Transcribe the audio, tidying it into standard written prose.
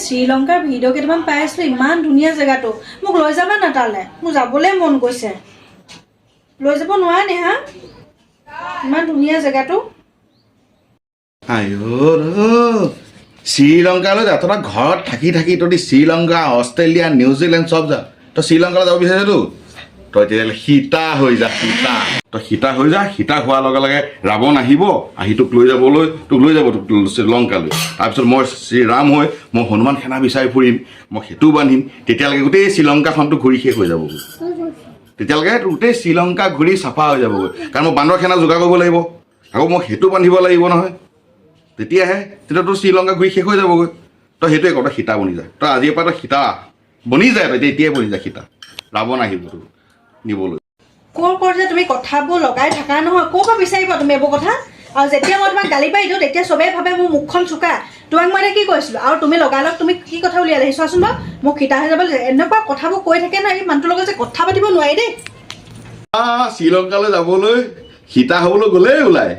শ্ৰীলংকাৰ ভিডিঅ' কেইটামান পাই আছিলোঁ, ইমান ধুনীয়া জেগাটো। মোক লৈ যাবা না তালৈ? মোৰ যাবলৈ মন গৈছে। লৈ যাব নোৱাৰা নে হা? ইমান ধুনীয়া জেগাটো। শ্ৰীলংকালৈ যা। তই ঘৰত থাকি থাকি তই শ্ৰীলংকা, অষ্ট্ৰেলিয়া, নিউজিলেণ্ড চব যা। তই শ্ৰীলংকালৈ যাব বিচাৰিছতো? তই তেতিয়াহ'লে সীতা হৈ যা, সীতা। তই সীতা হৈ যা। সীতা হোৱাৰ লগে লগে ৰাৱণ আহিব, আহি তোক লৈ যাব শ্ৰীলংকালৈ। তাৰপিছত মই শ্ৰীৰাম হৈ মই হনুমান সেনা বিচাৰি ফুৰিম, মই সেইটো বান্ধিম। তেতিয়ালৈকে গোটেই শ্ৰীলংকাখনটো ঘূৰি শেষ হৈ যাবগৈ। তেতিয়ালৈকে গোটেই শ্ৰীলংকা ঘূৰি চাফা হৈ যাবগৈ। কাৰণ মই বান্দৰ সেনা যোগাৰ কৰিব লাগিব, আকৌ মই সেইটো বান্ধিব লাগিব নহয়। তেতিয়া তোৰ শ্ৰীলংকা ঘূৰি শেষ হৈ যাবগৈ। তই সেইটোৱে কৰ, তই সীতা বনি যায়। তই আজিৰ পৰা তই সীতা বনি যায়, তই এতিয়াই বনি যায় সীতা। ৰাৱণ আহিব তোক নিবলৈ। ক'ৰ যে তুমি কথাবোৰ লগাই থাকা নহয়, ক'ৰ পৰা বিচাৰিবা তুমি এইবোৰ কথা? আৰু যেতিয়া মই তোমাক গালি পাৰি দিওঁ তেতিয়া চবেই ভাবে মোৰ মুখখন চোকা। তোমাক মই এতিয়া কি কৈছিলোঁ? আৰু তুমি লগালগ তুমি কি কথা উলিয়ালে চোৱাচোন বাৰু। মোক সীতা হৈ যাব, এনেকুৱা কথাবোৰ কৈ থাকে ন, এই মানুহটোৰ লগত যে কথা পাতিব নোৱাৰি দেই। শ্ৰীলংকালৈ যাবলৈ সীতা হ'বলৈ গ'লেই ওলায়।